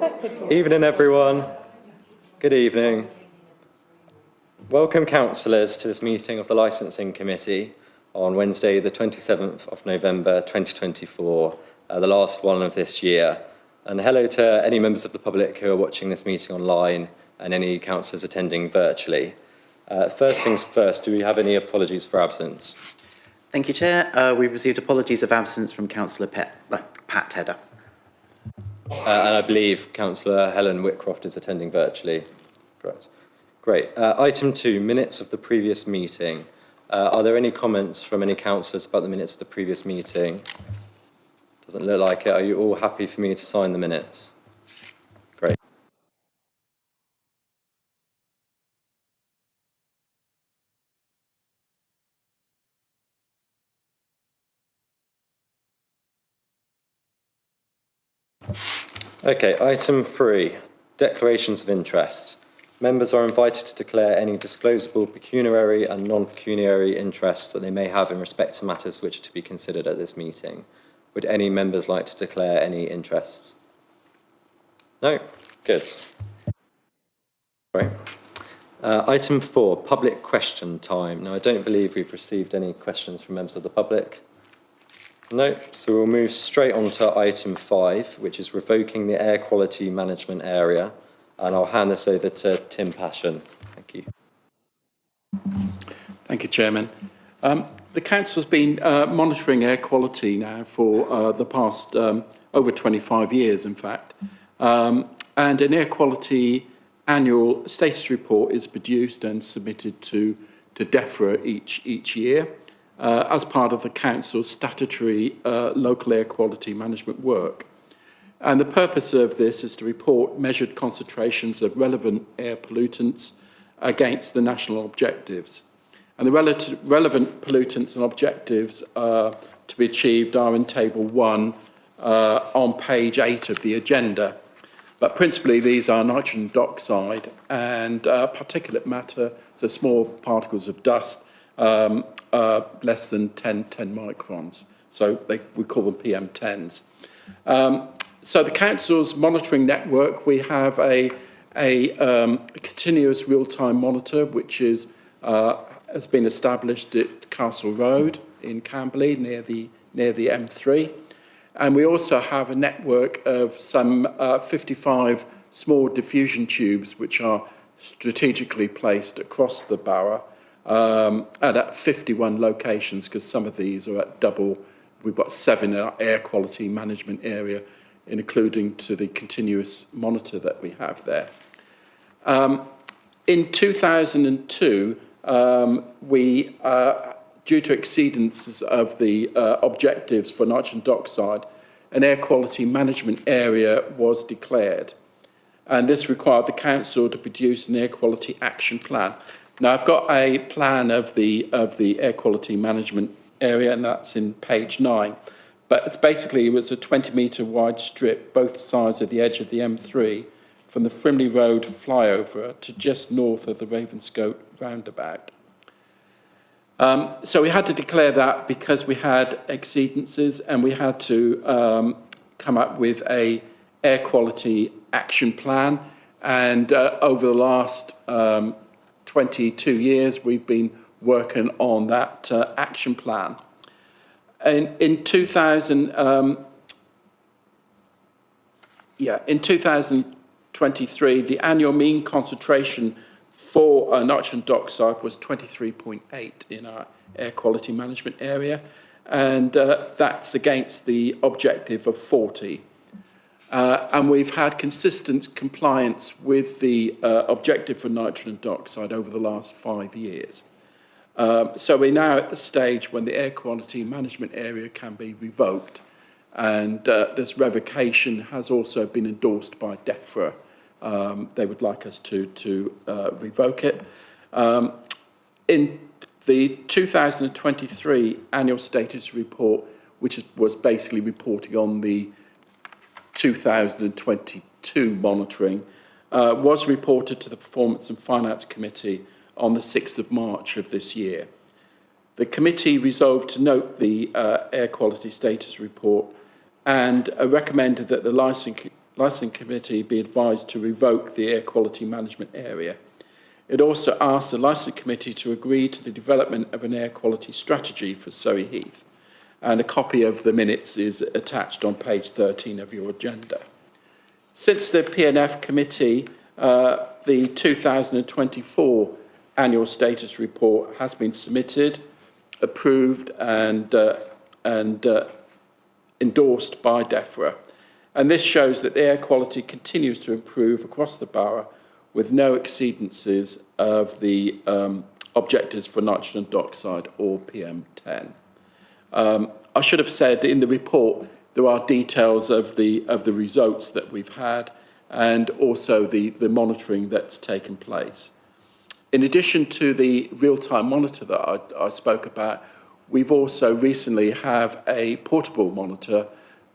Evening, everyone. Good evening. Welcome, councillors, to this meeting of the Licensing Committee on Wednesday, the 27th of November 2024, the last one of this year. And hello to any members of the public who are watching this meeting online and any councillors attending virtually. First things first, do we have any apologies for absence? Thank you, Chair. We've received apologies of absence from Councillor Pat Tedder. And I believe Councillor Helen Whitcroft is attending virtually. Great. Item 2, minutes of the previous meeting. Are there any comments from any councillors about the minutes of the previous meeting? Doesn't look like it. Are you all happy for me to sign the minutes? Great. Okay, item 3, declarations of interest. Members are invited to declare any disclosable pecuniary and non-pecuniary interests that they may have in respect to matters which are to be considered at this meeting. Would any members like to declare any interests? No? Good. Right. Item 4, public question time. Now, I don't believe we've received any questions from members of the public. No, so we'll move straight on to item 5, which is revoking the air quality management area. And I'll hand this over to Tim Passion. Thank you. Thank you, Chairman. The Council has been monitoring air quality now for the past over 25 years, in fact. And an air quality annual status report is produced and submitted to DEFRA each year as part of the Council's statutory local air quality management work. And the purpose of this is to report measured concentrations of relevant air pollutants against the national objectives. And the relevant pollutants and objectives to be achieved are in Table 1 on page 8 of the agenda. But principally, these are nitrogen dioxide and particulate matter, so small particles of dust, less than 10 microns. So we call them PM10s. So the Council's monitoring network, we have a continuous real-time monitor, which has been established at Castle Road in Camberley, near the M3. And we also have a network of some 55 small diffusion tubes, which are strategically placed across the borough and at 51 locations, because some of these are at double. We've got 7 in our air quality management area, including to the continuous monitor that we have there. In 2002, we, due to exceedances of the objectives for nitrogen dioxide, an air quality management area was declared. And this required the Council to produce an air quality action plan. Now, I've got a plan of the air quality management area, and that's in page 9. But it's basically, it was a 20-metre wide strip, both sides of the edge of the M3, from the Frimley Road flyover to just north of the Ravenscote roundabout. So we had to declare that because we had exceedances, and we had to come up with a air quality action plan. And over the last 22 years, we've been working on that action plan. In 2023, the annual mean concentration for nitrogen dioxide was 23.8 in our air quality management area, and that's against the objective of 40. And we've had consistent compliance with the objective for nitrogen dioxide over the last 5 years. So we're now at the stage when the air quality management area can be revoked, and this revocation has also been endorsed by DEFRA. They would like us to revoke it. In the 2023 annual status report, which was basically reporting on the 2022 monitoring, was reported to the Performance and Finance Committee on the 6th of March of this year. The committee resolved to note the air quality status report and recommended that the Licensing Committee be advised to revoke the air quality management area. It also asks the Licensing Committee to agree to the development of an air quality strategy for Surrey Heath. And a copy of the minutes is attached on page 13 of your agenda. Since the P&F Committee, the 2024 annual status report has been submitted, approved and endorsed by DEFRA. And this shows that the air quality continues to improve across the borough with no exceedances of the objectives for nitrogen dioxide or PM10. I should have said in the report there are details of the results that we've had and also the monitoring that's taken place. In addition to the real-time monitor that I spoke about, we've also recently have a portable monitor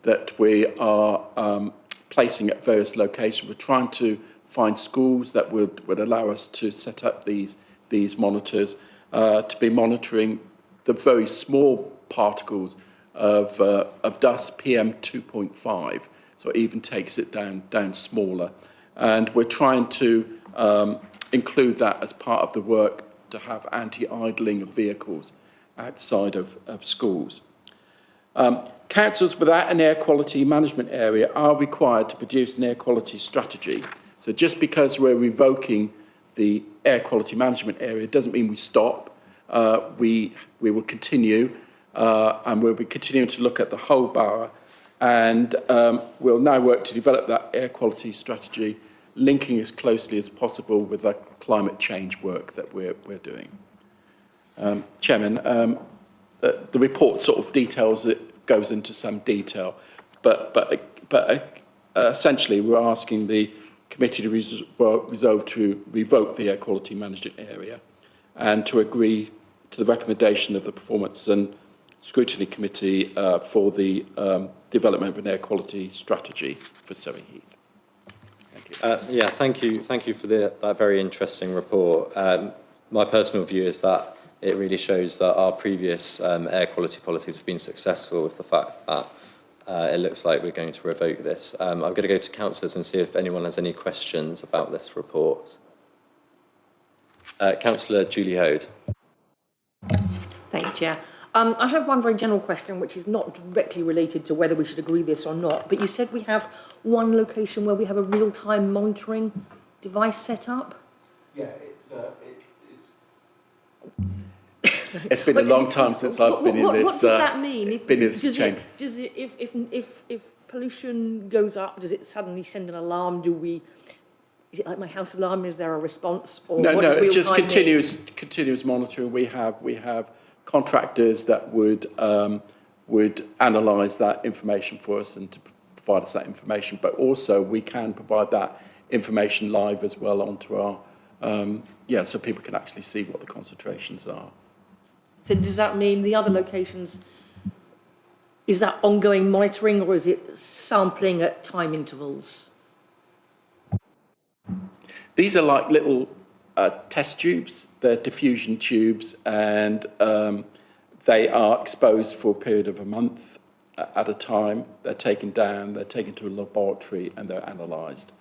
that we are placing at various locations. We're trying to find schools that would allow us to set up these monitors to be monitoring the very small particles of dust, PM 2.5, so it even takes it down smaller. And we're trying to include that as part of the work to have anti-idling of vehicles outside of schools. Councils without an air quality management area are required to produce an air quality strategy. So just because we're revoking the air quality management area doesn't mean we stop. We will continue and we'll be continuing to look at the whole borough, and we'll now work to develop that air quality strategy, linking as closely as possible with the climate change work that we're doing. Chairman, the report sort of details it, goes into some detail, but essentially we're asking the committee to resolve to revoke the air quality management area and to agree to the recommendation of the Performance and Scrutiny Committee for the development of an air quality strategy for Surrey Heath. Thank you. Yeah, thank you for that very interesting report. My personal view is that it really shows that our previous air quality policies have been successful with the fact that it looks like we're going to revoke this. I'm going to go to councillors and see if anyone has any questions about this report. Councillor Julie Hode. Thank you, Chair. I have one very general question, which is not directly related to whether we should agree this or not, but you said we have one location where we have a real-time monitoring device set up? Yeah, it's been a long time since I've been in this. What does that mean? Been in this chamber. Does it, if pollution goes up, does it suddenly send an alarm? Is it like my house alarm? Is there a response? Or No, it just mean? continuous monitoring. We have contractors that would analyse that information for us and to provide us that information. But also we can provide that information live as well onto our so people can actually see what the concentrations are. So does that mean the other locations, is that ongoing monitoring or is it sampling at time intervals? These are like little test tubes. They're diffusion tubes, and they are exposed for a period of a month at a time. They're taken down, they're taken to a laboratory, and they're analysed.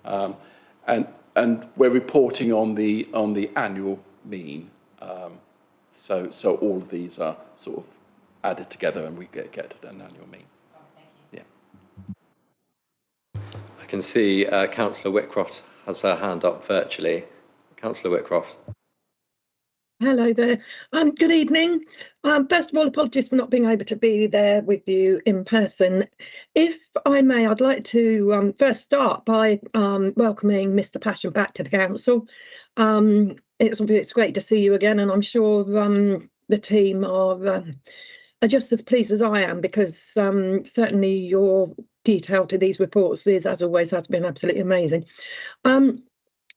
And we're reporting on the annual mean. So all of these are sort of added together, and we get an annual mean. Oh, thank you. Yeah. I can see Councillor Whitcroft has her hand up virtually. Councillor Whitcroft. Hello there. Good evening. First of all, apologies for not being able to be there with you in person. If I may, I'd like to first start by welcoming Mr. Passion back to the council. It's great to see you again, and I'm sure the team are just as pleased as I am, because certainly your detail to these reports is, as always, has been absolutely amazing.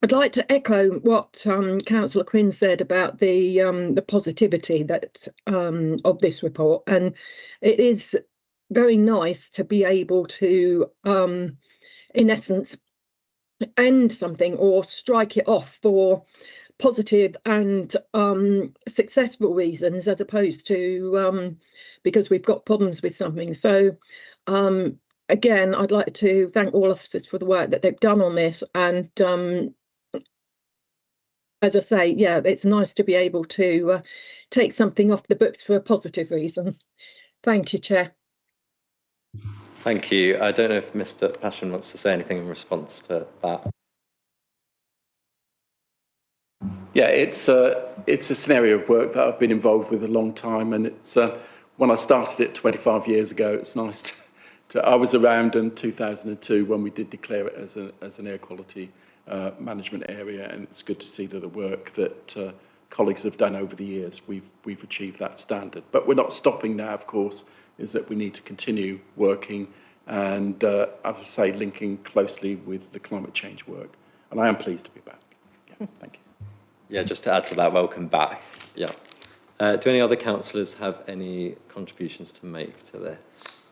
I'd like to echo what Councillor Quinn said about the positivity that of this report, and it is very nice to be able to, in essence, end something or strike it off for positive and successful reasons, as opposed to because we've got problems with something. So again, I'd like to thank all officers for the work that they've done on this. And as I say, yeah, it's nice to be able to take something off the books for a positive reason. Thank you, Chair. Thank you. I don't know if Mr. Passion wants to say anything in response to that. Yeah, it's a scenario of work that I've been involved with a long time, and it's when I started it 25 years ago. It's nice to I was around in 2002 when we did declare it as an air quality management area, and it's good to see that the work that colleagues have done over the years, we've achieved that standard. But we're not stopping now, of course. Is that we need to continue working and, as I say, linking closely with the climate change work. And I am pleased to be back. Yeah, thank you. Yeah, just to add to that, welcome back. Yeah. Do any other councillors have any contributions to make to this?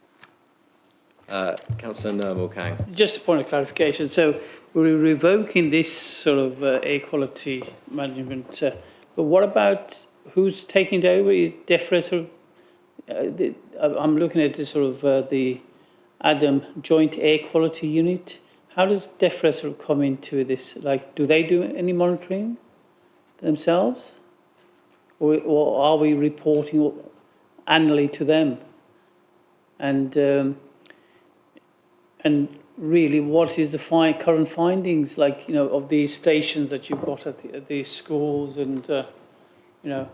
Councillor Nirmal Kang. Just a point of clarification. So we're revoking this sort of air quality management, but what about who's taking it over? Is DEFRA sort of, I'm looking at the sort of the ADAM Joint Air Quality Unit. How does DEFRA sort of come into this? Like, do they do any monitoring themselves? Or are we reporting annually to them? And really, what is the current findings, like, you know, of these stations that you've got at these schools, and you know,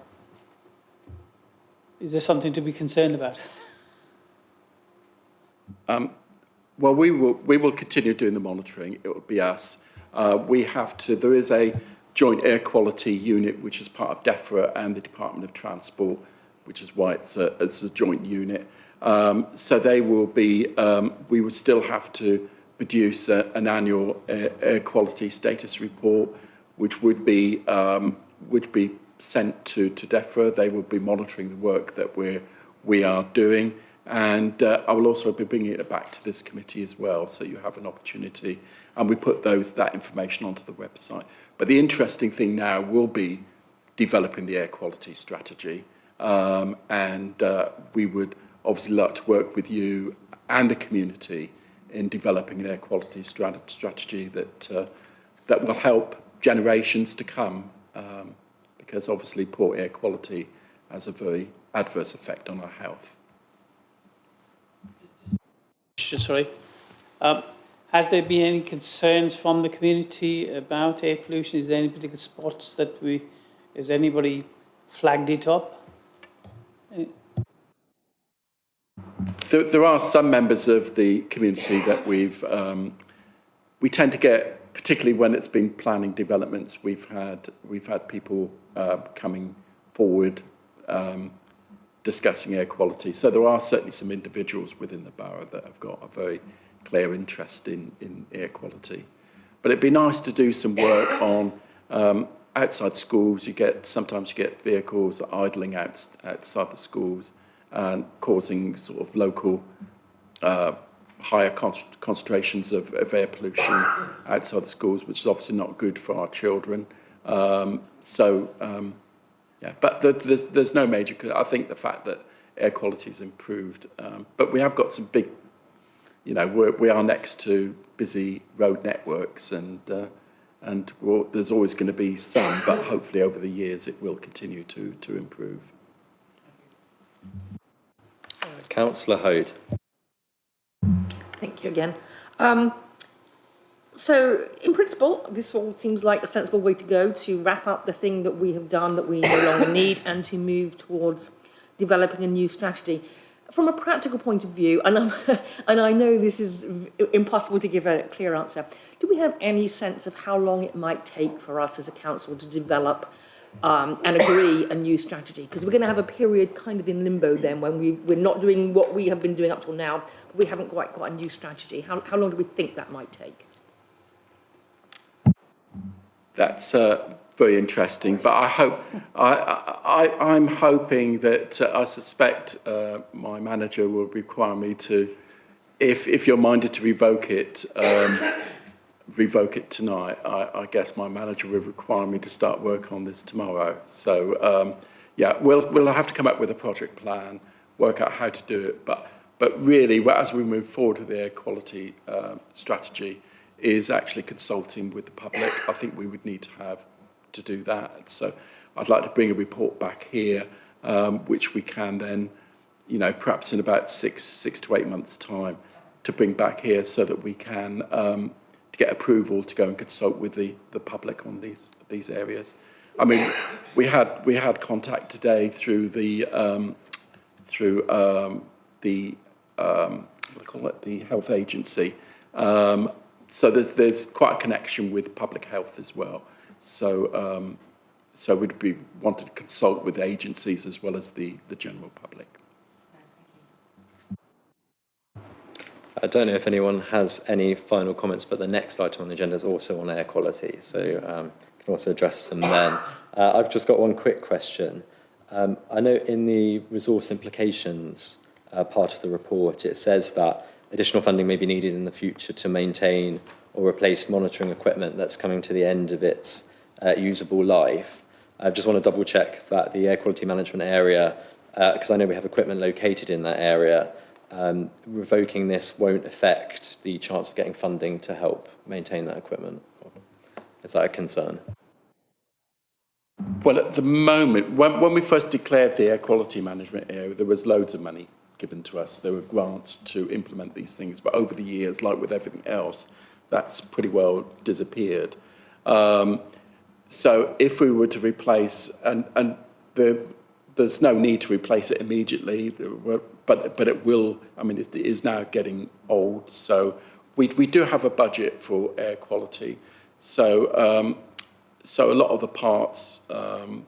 is there something to be concerned about? Well, we will continue doing the monitoring. It will be us. We have to. There is a joint air quality unit which is part of DEFRA and the Department of Transport, which is why it's a joint unit. So they will be. We would still have to produce an annual air quality status report, which would be sent to DEFRA. They will be monitoring the work that we are doing, and I will also be bringing it back to this committee as well, so you have an opportunity. And we put that information onto the website. But the interesting thing now will be developing the air quality strategy, and we would obviously like to work with you and the community in developing an air quality strategy that will help generations to come, because obviously poor air quality has a very adverse effect on our health. Sorry. Has there been any concerns from the community about air pollution? Is there any particular spots that has anybody flagged it up? There are some members of the community that we tend to get, particularly when it's been planning developments. We've had people coming forward discussing air quality. So there are certainly some individuals within the borough that have got a very clear interest in air quality. But it'd be nice to do some work on outside schools. Sometimes you get vehicles idling outside the schools and causing sort of local higher concentrations of air pollution outside the schools, which is obviously not good for our children. Yeah, but there's no major. I think the fact that air quality has improved, but we have got some big, you know, we are next to busy road networks, and there's always going to be some, but hopefully over the years it will continue to improve. Councillor Hode. Thank you again. So, in principle, this all seems like a sensible way to go, to wrap up the thing that we have done that we no longer need, and to move towards developing a new strategy. From a practical point of view, and I know this is impossible to give a clear answer, do we have any sense of how long it might take for us as a council to develop and agree a new strategy? Because we're going to have a period kind of in limbo then, when we're not doing what we have been doing up till now, but we haven't quite got a new strategy. How long do we think that might take? That's very interesting, but I hope I'm hoping that I suspect my manager will require me to, if you're minded to revoke it tonight. I guess my manager will require me to start work on this tomorrow. So yeah, we'll have to come up with a project plan, work out how to do it. But But really, as we move forward with the air quality strategy, is actually consulting with the public. I think we would need to do that. So I'd like to bring a report back here, which we can then, perhaps in about six to 8 months' time, to bring back here so that we can to get approval to go and consult with the public on these areas. I mean, we had contact today through the what do they call it, the health agency. So there's quite a connection with public health as well. So we'd be wanting to consult with agencies as well as the general public. I don't know if anyone has any final comments, but the next item on the agenda is also on air quality, so you can also address them then. I've just got one quick question. I know in the resource implications part of the report, it says that additional funding may be needed in the future to maintain or replace monitoring equipment that's coming to the end of its usable life. I just want to double check that the air quality management area, because I know we have equipment located in that area, revoking this won't affect the chance of getting funding to help maintain that equipment. Is that a concern? Well, at the moment, when we first declared the air quality management area, there was loads of money given to us. There were grants to implement these things, but over the years, like with everything else, that's pretty well disappeared. So if we were to replace, and there's no need to replace it immediately, but it will, I mean, it is now getting old, so we do have a budget for air quality. So a lot of the parts, and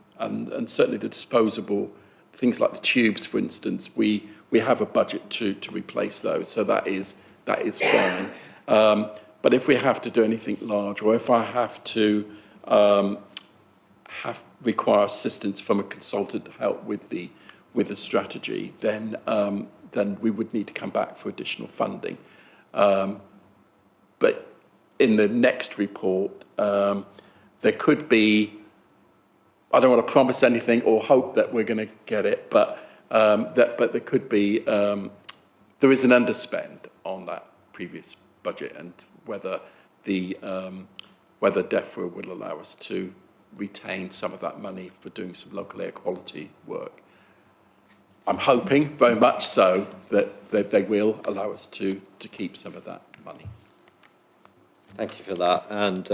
certainly the disposable, things like the tubes, for instance, we have a budget to replace those, so that is fine. But if we have to do anything large, or if I have to require assistance from a consultant to help with the strategy, then we would need to come back for additional funding. But in the next report, there could be, I don't want to promise anything or hope that we're going to get it, but there could be, there is an underspend on that previous budget, and whether DEFRA will allow us to retain some of that money for doing some local air quality work. I'm hoping very much so that they will allow us to keep some of that money. Thank you for that. And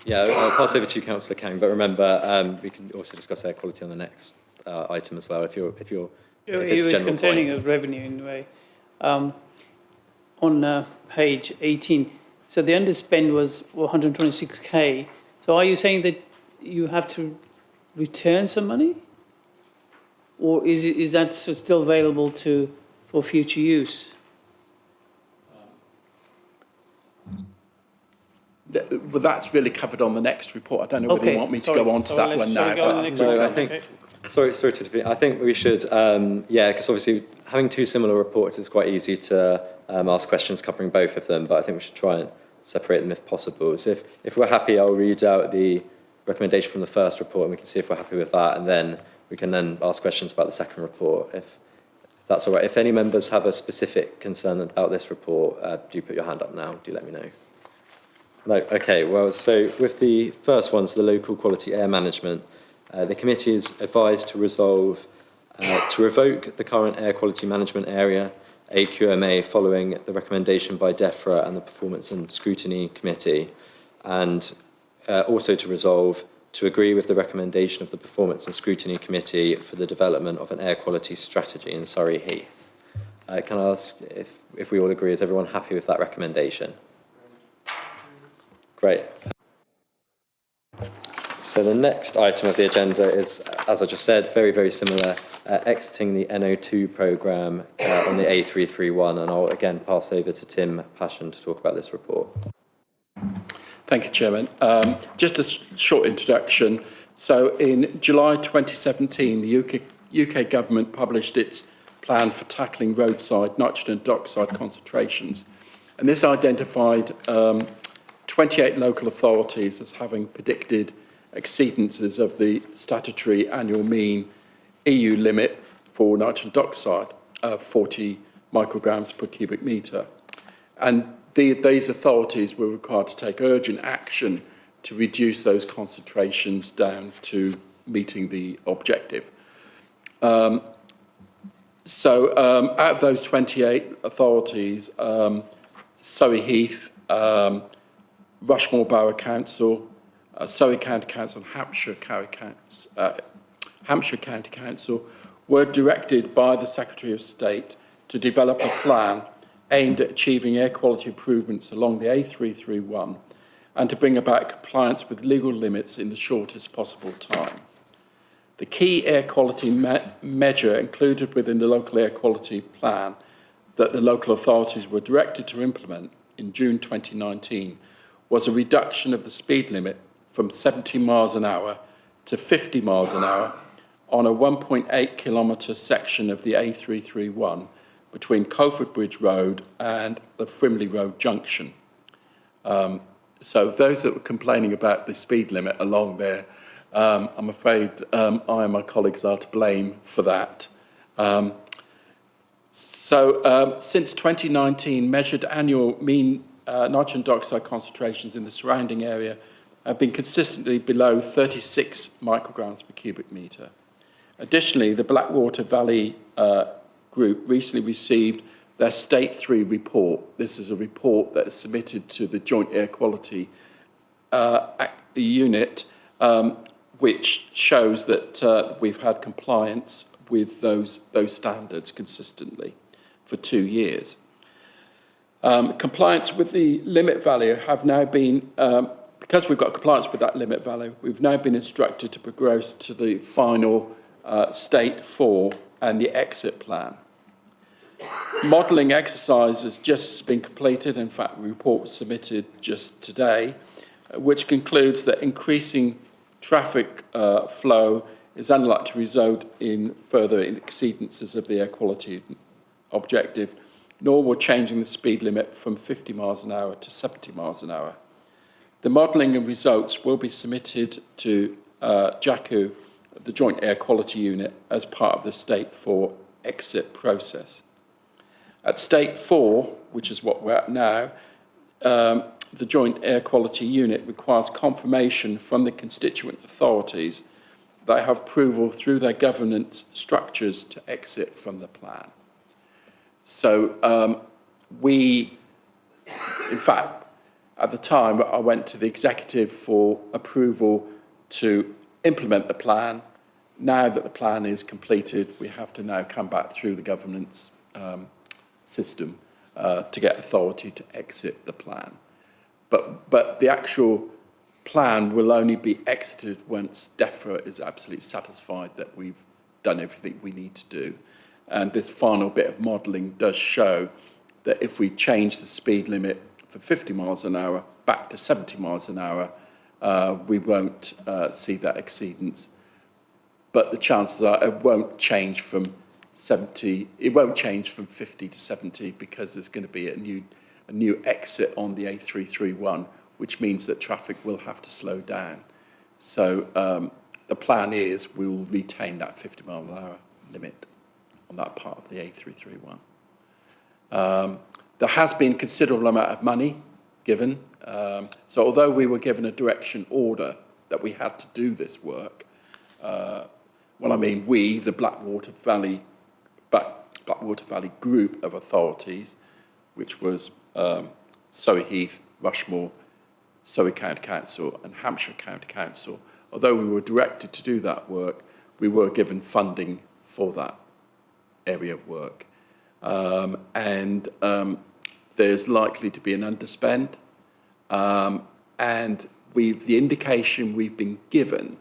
yeah, I'll pass over to you, Councillor Kang. But remember, we can also discuss air quality on the next item as well. If it's was concerning of revenue in a way. On page 18, so the underspend was 126k. So are you saying that you have to return some money, or is that still available for future use? Well, that's really covered on the next report. I don't know whether you want me to go on to that one now. No, I think, sorry to intervene. I think we should, yeah, because obviously having two similar reports is quite easy to ask questions covering both of them, but I think we should try and separate them if possible. So if we're happy, I'll read out the recommendation from the first report and we can see if we're happy with that, and then we can then ask questions about the second report, if that's all right. If any members have a specific concern about this report, do put your hand up now, do let me know. No, okay, well, so with the first one, so the local quality air management, the committee is advised to resolve to revoke the current air quality management area, AQMA, following the recommendation by DEFRA and the Performance and Scrutiny Committee, and also to resolve to agree with the recommendation of the Performance and Scrutiny Committee for the development of an air quality strategy in Surrey Heath. Can I ask if we all agree, is everyone happy with that recommendation? Great. So the next item of the agenda is, as I just said, very, very similar, exiting the NO2 programme on the A331, and I'll again pass over to Tim Passion to talk about this report. Thank you, Chairman. Just a short introduction. So in July 2017, the UK government published its plan for tackling roadside nitrogen dioxide concentrations, and this identified 28 local authorities as having predicted exceedances of the statutory annual mean EU limit for nitrogen dioxide. 40 micrograms per cubic metre. And these authorities were required to take urgent action to reduce those concentrations down to meeting the objective. Out of those 28 authorities, Surrey Heath, Rushmore Borough Council, Surrey County Council and Hampshire County Council were directed by the Secretary of State to develop a plan aimed at achieving air quality improvements along the A331 and to bring about compliance with legal limits in the shortest possible time. The key air quality measure included within the local air quality plan that the local authorities were directed to implement in June 2019 was a reduction of the speed limit from 70 miles an hour to 50 miles an hour on a 1.8 kilometre section of the A331 between Colford Bridge Road and the Frimley Road junction. So those that were complaining about the speed limit along there, I'm afraid I and my colleagues are to blame for that. Since 2019, measured annual mean nitrogen dioxide concentrations in the surrounding area have been consistently below 36 micrograms per cubic metre. Additionally, the Blackwater Valley group recently received their State 3 report. This is a report that is submitted to the Joint Air Quality Unit, which shows that we've had compliance with those standards consistently for 2 years. Compliance with the limit value have now been, because we've got compliance with that limit value, we've now been instructed to progress to the final State 4 and the exit plan. Modelling exercise has just been completed. In fact, the report was submitted just today, which concludes that increasing traffic flow is unlikely to result in further exceedances of the air quality objective, nor will changing the speed limit from 50 miles an hour to 70 miles an hour. The modelling and results will be submitted to JACU, the Joint Air Quality Unit, as part of the State 4 exit process. At State 4, which is what we're at now, the Joint Air Quality Unit requires confirmation from the constituent authorities that have approval through their governance structures to exit from the plan. So in fact, at the time, I went to the executive for approval to implement the plan. Now that the plan is completed, we have to now come back through the governance system to get authority to exit the plan. But the actual plan will only be exited once DEFRA is absolutely satisfied that we've done everything we need to do. And this final bit of modelling does show that if we change the speed limit for 50 miles an hour back to 70 miles an hour, we won't see that exceedance. But the chances are it won't change from 50 to 70 because there's going to be a new exit on the A331, which means that traffic will have to slow down. So the plan is we will retain that 50 mile an hour limit on that part of the A331. There has been considerable amount of money given. So although we were given a direction order that we had to do this work, we, the Blackwater Valley group of authorities, which was Surrey Heath, Rushmore, Surrey County Council and Hampshire County Council, although we were directed to do that work, we were given funding for that area of work. There's likely to be an underspend. And the indication we've been given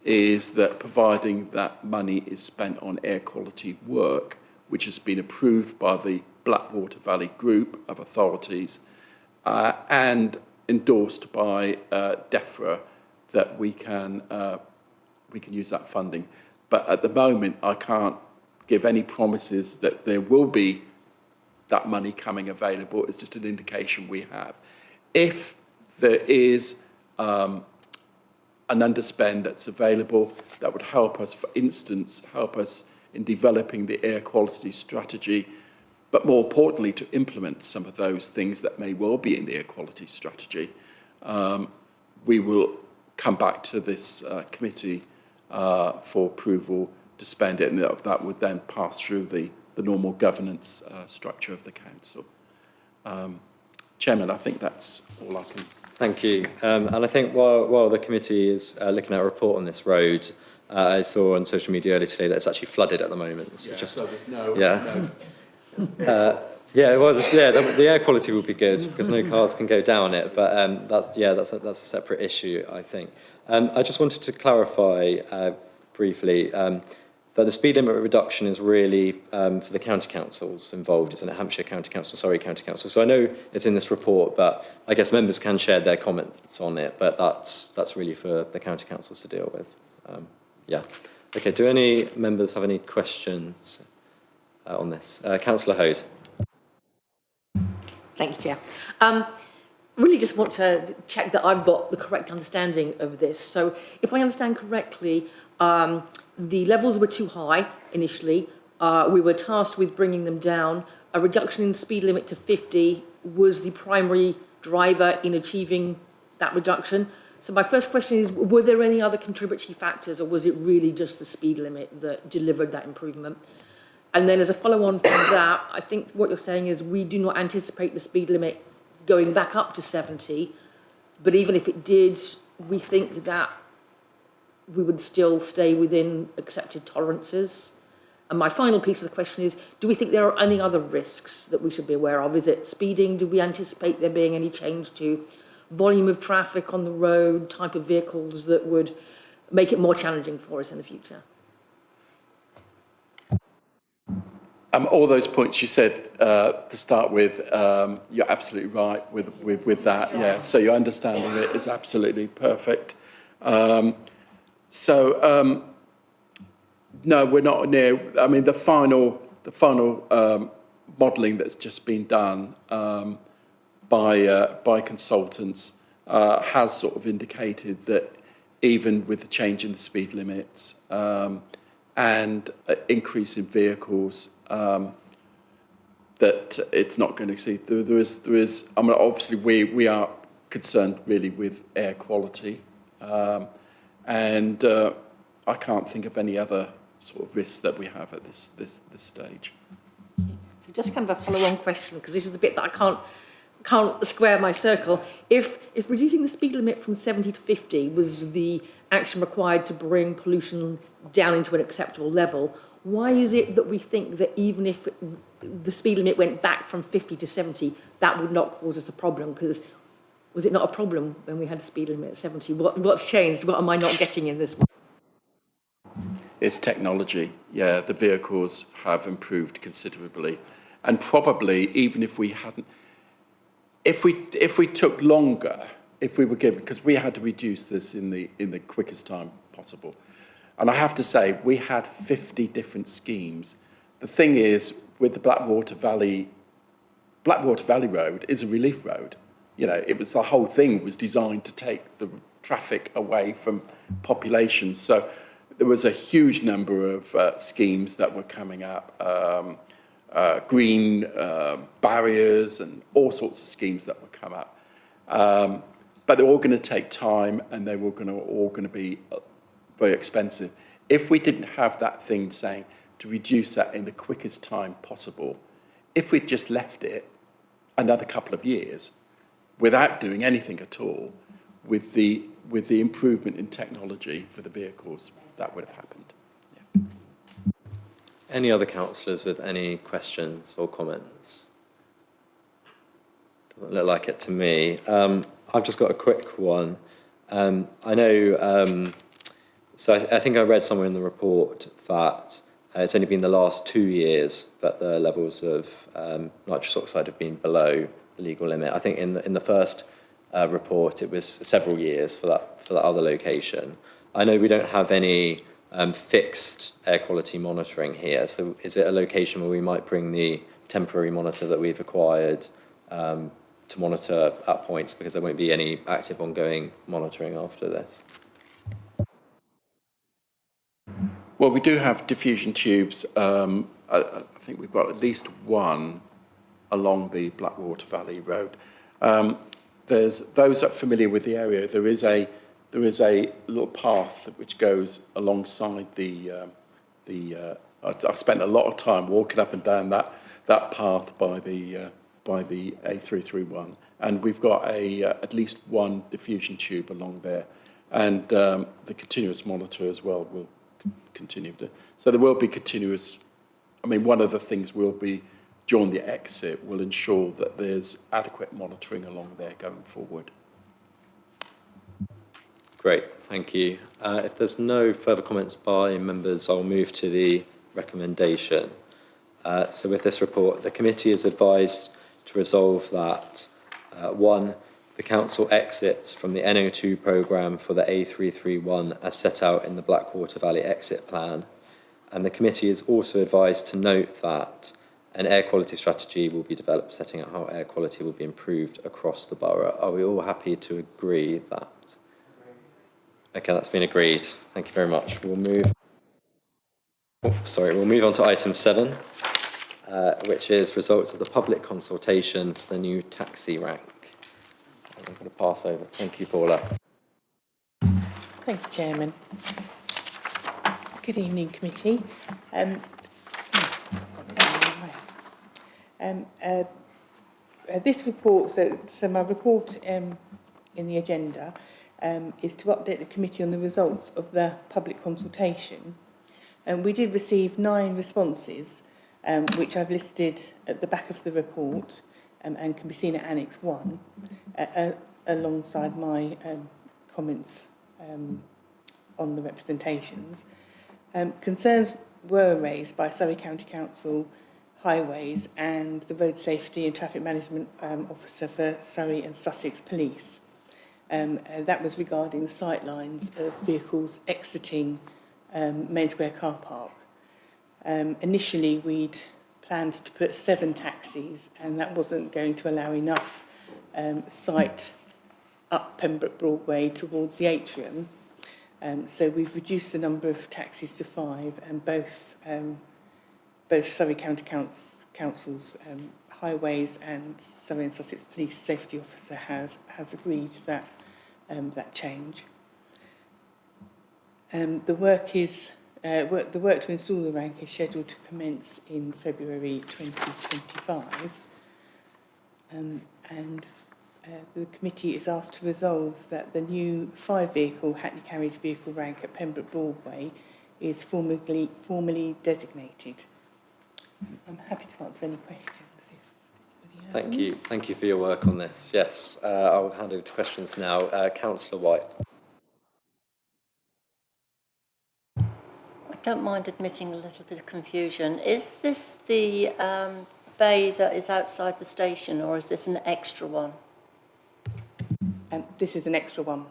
is that providing that money is spent on air quality work, which has been approved by the Blackwater Valley group of authorities and endorsed by DEFRA, that we can use that funding. But at the moment, I can't give any promises that there will be that money coming available. It's just an indication we have. If there is an underspend that's available, that would help us, for instance, help us in developing the air quality strategy, but more importantly, to implement some of those things that may well be in the air quality strategy. We will come back to this committee for approval to spend it, and that would then pass through the normal governance structure of the council. Chairman, I think that's all I can. Thank you. And I think while the committee is looking at a report on this road, I saw on social media earlier today that it's actually flooded at the moment. So So there's no. Yeah. The air quality will be good because no cars can go down it. But that's a separate issue, I think. I just wanted to clarify briefly that the speed limit reduction is really for the county councils involved, isn't it? Hampshire County Council, Surrey County Council. So I know it's in this report, but I guess members can share their comments on it. But that's really for the county councils to deal with. Okay. Do any members have any questions on this? Councillor Hode. Thank you, Chair. Really just want to check that I've got the correct understanding of this. So if I understand correctly, the levels were too high initially. We were tasked with bringing them down. A reduction in speed limit to 50 was the primary driver in achieving that reduction. So my first question is, were there any other contributory factors, or was it really just the speed limit that delivered that improvement? And then as a follow-on from that, I think what you're saying is we do not anticipate the speed limit going back up to 70, but even if it did, we think that we would still stay within accepted tolerances. And my final piece of the question is, do we think there are any other risks that we should be aware of? Is it speeding? Do we anticipate there being any change to volume of traffic on the road, type of vehicles that would make it more challenging for us in the future? All those points you said to start with, you're absolutely right with that. Yeah, so your understanding of it is absolutely perfect. No, we're not near. I mean, the final modelling that's just been done by consultants has sort of indicated that even with the change in the speed limits and increase in vehicles, that it's not going to exceed. There is. I mean, obviously, we are concerned really with air quality, and I can't think of any other sort of risks that we have at this stage. So just kind of a follow-on question, because this is the bit that I can't square my circle. If reducing the speed limit from 70 to 50 was the action required to bring pollution down into an acceptable level, why is it that we think that even if the speed limit went back from 50 to 70, that would not cause us a problem? Because was it not a problem when we had the speed limit at 70? What's changed? What am I not getting in this one? It's technology. Yeah, the vehicles have improved considerably, and probably even if we hadn't, if we took longer, if we were given, because we had to reduce this in the quickest time possible. And I have to say, we had 50 different schemes. The thing is, with the Blackwater Valley Road is a relief road. You know, it was, the whole thing was designed to take the traffic away from population. So there was a huge number of schemes that were coming up, green barriers and all sorts of schemes that would come up. But they're all going to take time, and they were all going to be very expensive. If we didn't have that thing saying to reduce that in the quickest time possible, if we'd just left it another couple of years without doing anything at all, with the improvement in technology for the vehicles, that would have happened. Yeah. Any other councillors with any questions or comments? Doesn't look like it to me. I've just got a quick one. I know. So I think I read somewhere in the report that it's only been the last 2 years that the levels of nitrous oxide have been below the legal limit. I think in the first report it was several years for that other location. I know we don't have any fixed air quality monitoring here. So is it a location where we might bring the temporary monitor that we've acquired to monitor at points, because there won't be any active ongoing monitoring after this? Well, we do have diffusion tubes. I think we've got at least one along the Blackwater Valley Road. There's those that are familiar with the area. There is a little path which goes alongside I spent a lot of time walking up and down that path by the A331, and we've got at least one diffusion tube along there, and the continuous monitor as well will continue to. So there will be continuous. I mean, one of the things will be during the exit will ensure that there's adequate monitoring along there going forward. Great, thank you. If there's no further comments by members, I'll move to the recommendation. So with this report, the committee is advised to resolve that 1, the council exits from the NO2 programme for the A331 as set out in the Blackwater Valley exit plan. And the committee is also advised to note that an air quality strategy will be developed setting out how air quality will be improved across the borough. Are we all happy to agree that? Okay, that's been agreed. Thank you very much. We'll move on to item 7, which is results of the public consultation for the new taxi rank. I'm going to pass over. Thank you, Paula. Thank you, Chairman. Good evening, committee. This report, so my report in the agenda is to update the committee on the results of the public consultation. We did receive 9 responses, which I've listed at the back of the report and can be seen at Annex 1, alongside my comments on the representations. Concerns were raised by Surrey County Council Highways and the Road Safety and Traffic Management Officer for Surrey and Sussex Police. That was regarding the sight lines of vehicles exiting Main Square car park. Initially, we'd planned to put 7 taxis, and that wasn't going to allow enough sight up Pembroke Broadway towards the atrium. So we've reduced the number of taxis to 5, and both Surrey County Council's Highways and Surrey and Sussex Police Safety Officer has agreed that that change. The work to install the rank is scheduled to commence in February 2025, and the committee is asked to resolve that the new 5-vehicle Hackney carriage vehicle rank at Pembroke Broadway is formally designated. I'm happy to answer any questions. Thank you for your work on this. Yes, I'll hand over to questions now. Councillor White. I don't mind admitting a little bit of confusion. Is this the bay that is outside the station, or is this an extra one? This is an extra one.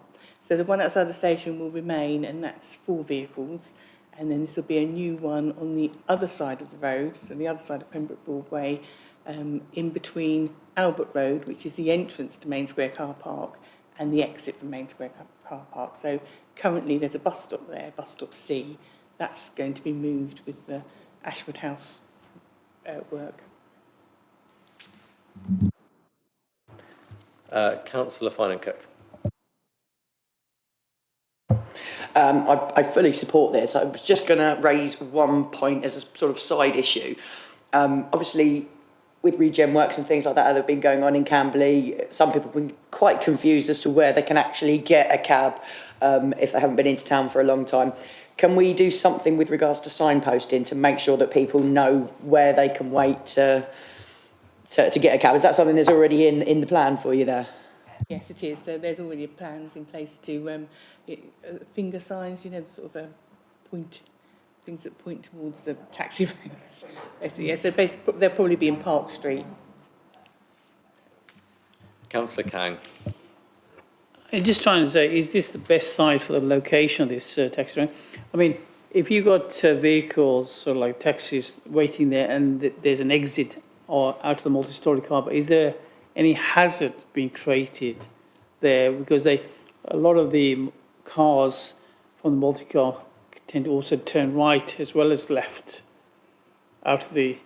So the one outside the station will remain, and that's 4 vehicles. And then this will be a new one on the other side of the road, so the other side of Pembroke Broadway, in between Albert Road, which is the entrance to Main Square Car Park, and the exit from Main Square Car Park. So currently there's a bus stop there, bus stop C. That's going to be moved with the Ashwood House work. Councillor Finan-Cook. I fully support this. I was just going to raise one point as a sort of side issue. Obviously, with regen works and things like that have been going on in Camberley, some people have been quite confused as to where they can actually get a cab if they haven't been into town for a long time. Can we do something with regards to signposting to make sure that people know where they can wait to get a cab? Is that something that's already in the plan for you there? Yes, it is. So there's already plans in place to finger signs, you know, the sort of point, things that point towards the taxi ranks. Yeah, so basically they'll probably be in Park Street. Councillor Kang. I'm just trying to say, is this the best site for the location of this taxi rank? I mean, if you got vehicles, sort of like taxis, waiting there, and there's an exit or out of the multi-storey car, but is there any hazard being created there? Because a lot of the cars from the multi-car tend to also turn right as well as left out of the.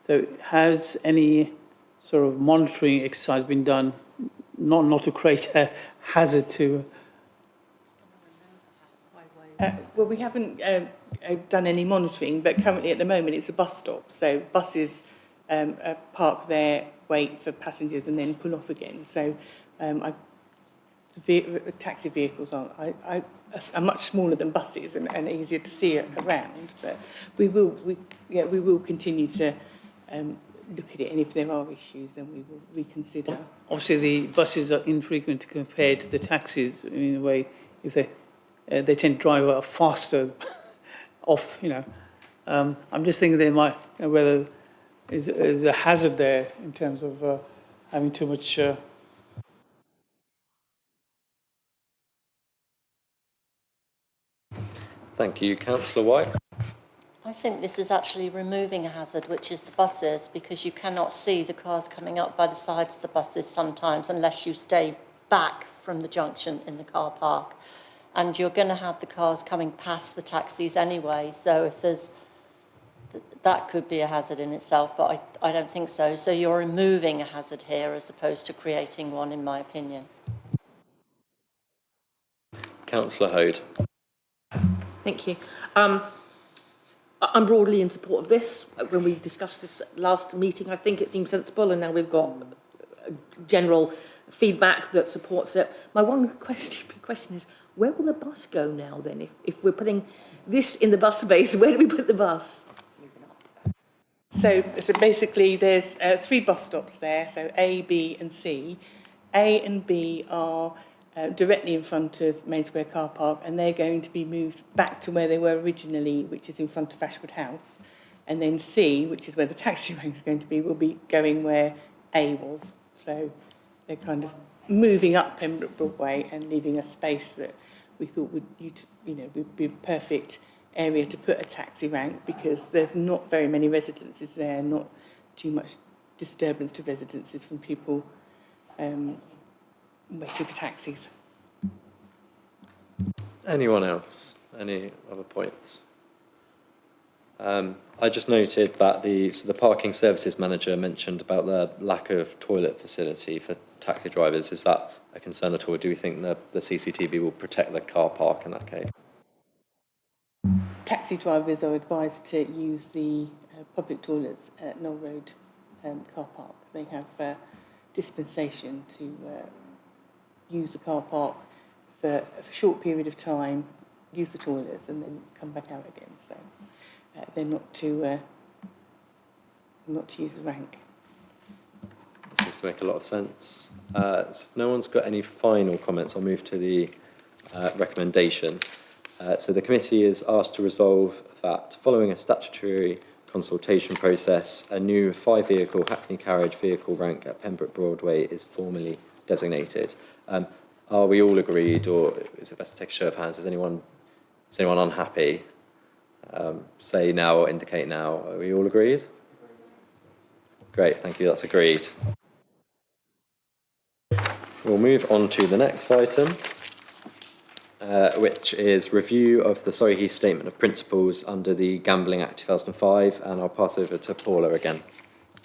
So has any sort of monitoring exercise been done, not to create a hazard to? Well, we haven't done any monitoring, but currently at the moment it's a bus stop. So buses park there, wait for passengers and then pull off again. So taxi vehicles are much smaller than buses and easier to see around. But we will continue to look at it, and if there are issues, then we will reconsider. Obviously, the buses are infrequent compared to the taxis in a way. If they tend to drive faster off, I'm just thinking they might, whether is a hazard there in terms of having too much. Thank you. Councillor White. I think this is actually removing a hazard, which is the buses, because you cannot see the cars coming up by the sides of the buses sometimes unless you stay back from the junction in the car park. And you're going to have the cars coming past the taxis anyway, so if there's that could be a hazard in itself, but I don't think so. So you're removing a hazard here as opposed to creating one, in my opinion. Councillor Hode. Thank you. I'm broadly in support of this. When we discussed this last meeting, I think it seemed sensible, and now we've got general feedback that supports it. My one question is, where will the bus go now then? If we're putting this in the bus space, where do we put the bus? So basically there's 3 bus stops there, so A, B and C. A and B are directly in front of Main Square Car Park, and they're going to be moved back to where they were originally, which is in front of Ashwood House. And then C, which is where the taxi rank is going to be, will be going where A was. So they're kind of moving up Pembroke Broadway and leaving a space that we thought would be a perfect area to put a taxi rank, because there's not very many residences there, not too much disturbance to residences from people waiting for taxis. Anyone else? Any other points? I just noted that the parking services manager mentioned about the lack of toilet facility for taxi drivers. Is that a concern at all? Do we think the CCTV will protect the car park in that case? Taxi drivers are advised to use the public toilets at Knoll Road car park. They have dispensation to use the car park for a short period of time, use the toilets and then come back out again. So they're not to use the rank. That seems to make a lot of sense. So if no one's got any final comments, I'll move to the recommendation. So the committee is asked to resolve that following a statutory consultation process, a new 5-vehicle Hackney carriage vehicle rank at Pembroke Broadway is formally designated. Are we all agreed, or is it best to take a show of hands? Is anyone unhappy? Say now or indicate now. Are we all agreed? Great, thank you, that's agreed. We'll move on to the next item, which is review of the Surrey Heath Statement of Principles under the Gambling Act 2005, and I'll pass over to Paula again.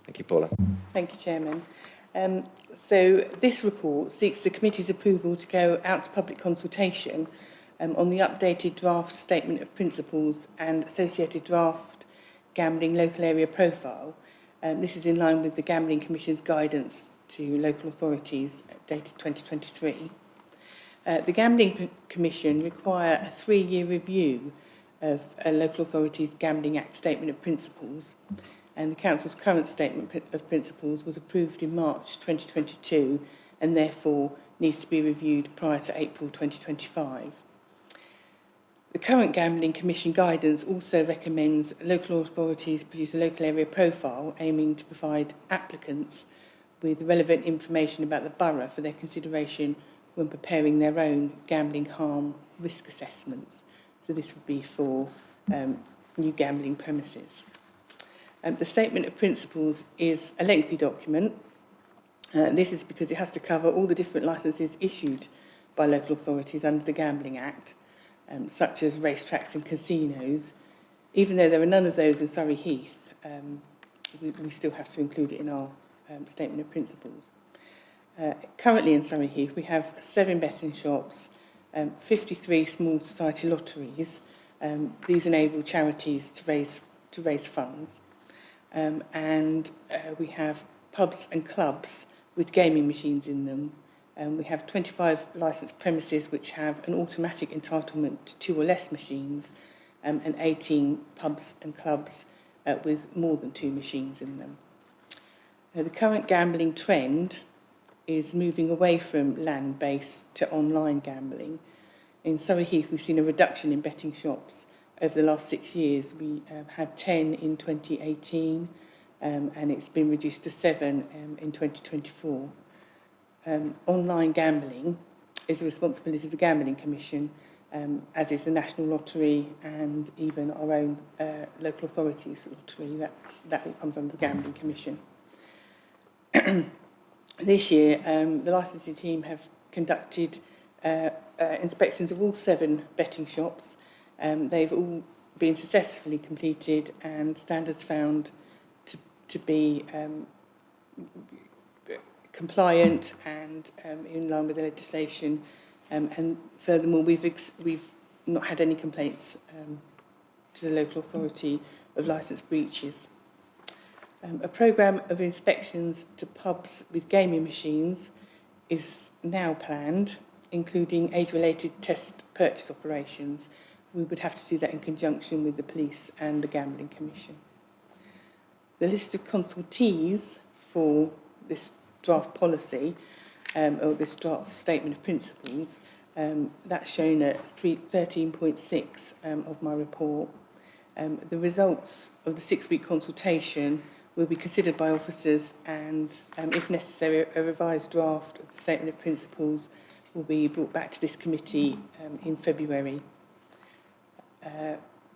Thank you, Paula. Thank you, Chairman. So this report seeks the committee's approval to go out to public consultation on the updated draft Statement of Principles and associated draft Gambling Local Area Profile. This is in line with the Gambling Commission's guidance to local authorities dated 2023. The Gambling Commission require a 3-year review of a local authority's Gambling Act Statement of Principles, and the Council's current Statement of Principles was approved in March 2022 and therefore needs to be reviewed prior to April 2025. The current Gambling Commission guidance also recommends local authorities produce a local area profile aiming to provide applicants with relevant information about the borough for their consideration when preparing their own gambling harm risk assessments. So this would be for new gambling premises. The Statement of Principles is a lengthy document. This is because it has to cover all the different licences issued by local authorities under the Gambling Act. such as racetracks and casinos. Even though there are none of those in Surrey Heath, we still have to include it in our statement of principles. Currently in Surrey Heath, we have 7 betting shops, 53 small society lotteries. These enable charities to raise funds. And we have pubs and clubs with gaming machines in them. We have 25 licensed premises which have an automatic entitlement to 2 or less machines, and 18 pubs and clubs with more than 2 machines in them. The current gambling trend is moving away from land-based to online gambling. In Surrey Heath, we've seen a reduction in betting shops over the last 6 years. We had 10 in 2018, and it's been reduced to 7 in 2024. Online gambling is the responsibility of the Gambling Commission, as is the National Lottery and even our own local authorities lottery. That all comes under the Gambling Commission. This year, the licensing team have conducted inspections of all 7 betting shops. They've all been successfully completed and standards found to be compliant and in line with the legislation. And furthermore, we've not had any complaints to the local authority of licence breaches. A programme of inspections to pubs with gaming machines is now planned, including age-related test purchase operations. We would have to do that in conjunction with the police and the Gambling Commission. The list of consultees for this draft policy, or this draft statement of principles, that's shown at 13.6 of my report. The results of the 6-week consultation will be considered by officers, and if necessary, a revised draft of the statement of principles will be brought back to this committee in February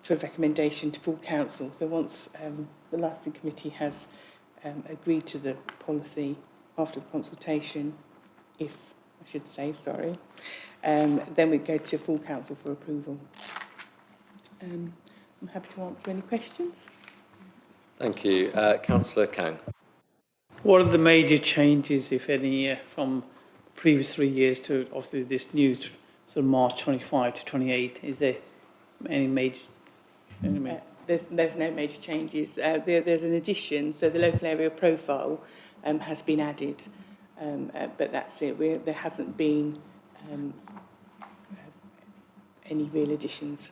for recommendation to full council. So once the licensing committee has agreed to the policy after the consultation, then we go to full council for approval. I'm happy to answer any questions. Thank you. Councillor Kang. What are the major changes, if any, from the previous 3 years to obviously this new sort of March 25 to 28? Is there any major? There's no major changes. There's an addition, so the local area profile has been added, but that's it. There hasn't been any real additions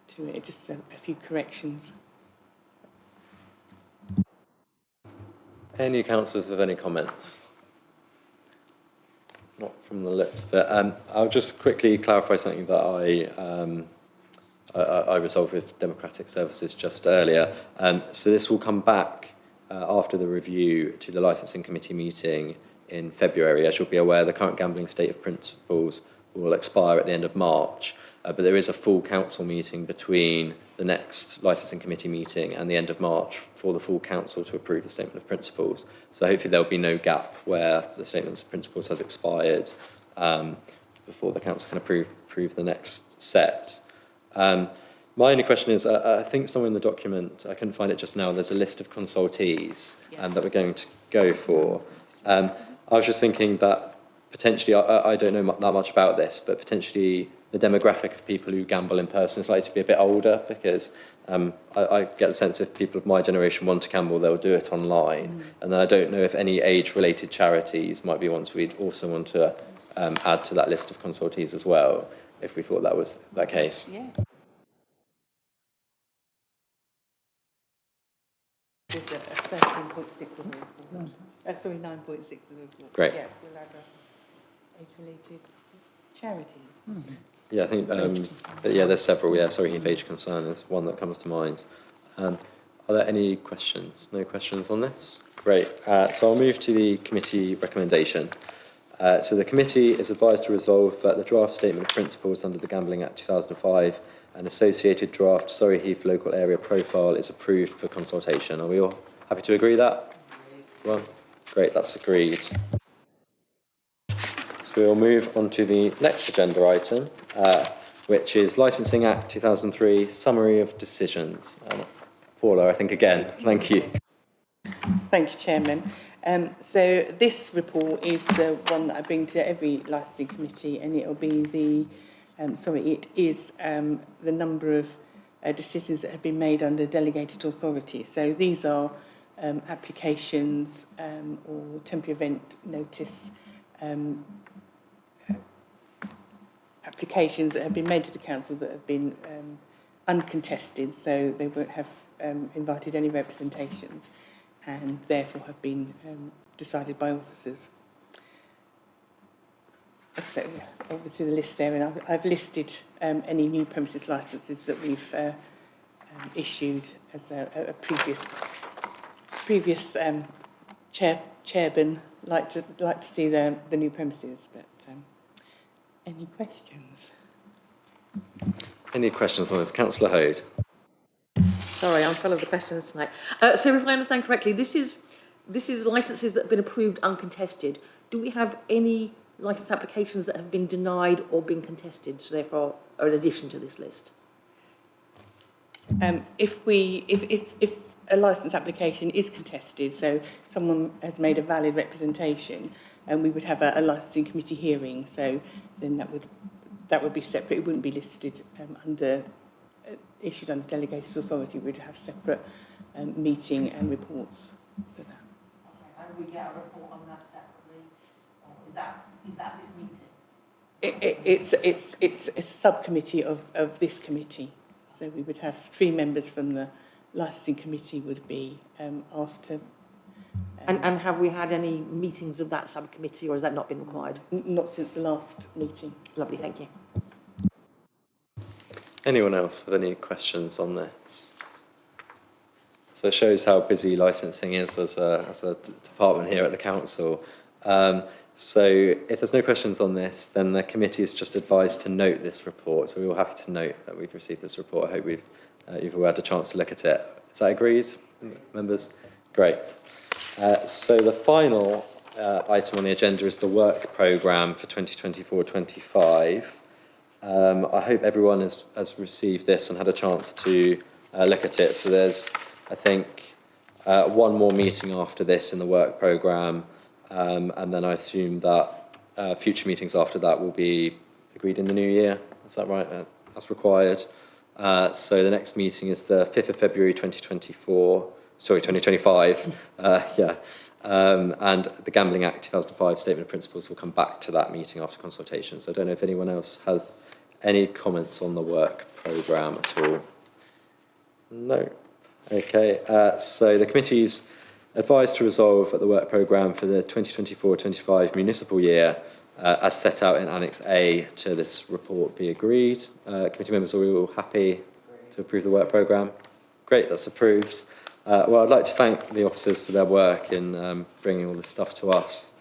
to it, just a few corrections. Any councillors with any comments? Not from the list, but I'll just quickly clarify something that I resolved with Democratic Services just earlier. So this will come back after the review to the licensing committee meeting in February. As you'll be aware, the current gambling state of principles will expire at the end of March, but there is a full council meeting between the next licensing committee meeting and the end of March for the full council to approve the statement of principles. So hopefully there'll be no gap where the statement of principles has expired before the council can approve the next set. My only question is, I think somewhere in the document, I couldn't find it just now, there's a list of consultees that we're going to go for. I was just thinking that potentially, I don't know that much about this, but potentially the demographic of people who gamble in person is likely to be a bit older, because I get the sense if people of my generation want to gamble, they'll do it online. And then I don't know if any age-related charities might be ones we'd also want to add to that list of consultees as well, if we thought that was the case. Yeah. There's a 13.6 of the report. Sorry, 9.6 of the report. Great. Yeah, we'll add age-related charities. Yeah, I think, yeah, there's several. Yeah, sorry, Heath Age Concern is one that comes to mind. Are there any questions? No questions on this? Great. So I'll move to the committee recommendation. So the committee is advised to resolve that the draft statement of principles under the Gambling Act 2005 and associated draft Surrey Heath local area profile is approved for consultation. Are we all happy to agree that? Well, great, that's agreed. So we'll move on to the next agenda item, which is Licensing Act 2003, Summary of Decisions. Paula, I think again, thank you. Thank you, Chairman. So this report is the one that I bring to every licensing committee, and it will be the, it is the number of decisions that have been made under delegated authority. So these are applications or temporary event notice applications that have been made to the council that have been uncontested, so they won't have invited any representations, and therefore have been decided by officers. So obviously the list there, and I've listed any new premises licences that we've issued as a previous chairman like to see the new premises. But any questions? Any questions on this? Councillor Hode. Sorry, I'm full of the questions tonight. So if I understand correctly, this is licences that have been approved uncontested. Do we have any licence applications that have been denied or been contested, so therefore are in addition to this list? If a licence application is contested, so someone has made a valid representation, and we would have a licensing committee hearing, so then that would be separate. It wouldn't be listed issued under delegated authority. We'd have separate meeting and reports for that. Okay, and we get a report on that separately, or is that this meeting? It's a subcommittee of this committee, so we would have 3 members from the licensing committee would be asked to. And have we had any meetings of that subcommittee, or has that not been required? Not since the last meeting. Lovely, thank you. Anyone else with any questions on this? So it shows how busy licensing is as a department here at the council. So if there's no questions on this, then the committee is just advised to note this report. So we're all happy to note that we've received this report. I hope you've all had a chance to look at it. Is that agreed, members? Great. So the final item on the agenda is the work programme for 2024-25. I hope everyone has received this and had a chance to look at it. So there's, I think, one more meeting after this in the work programme, and then I assume that future meetings after that will be agreed in the new year. Is that right? As required. So the next meeting is the 5th of February 2025. And the Gambling Act 2005 Statement of Principles will come back to that meeting after consultation. So I don't know if anyone else has any comments on the work programme at all. No. Okay. So the committee's advised to resolve that the work programme for the 2024-25 municipal year, as set out in Annex A to this report, be agreed. Committee members, are we all happy to approve the work programme? Great, that's approved. Well, I'd like to thank the officers for their work in bringing all this stuff to us,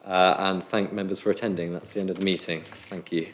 and thank members for attending. That's the end of the meeting. Thank you.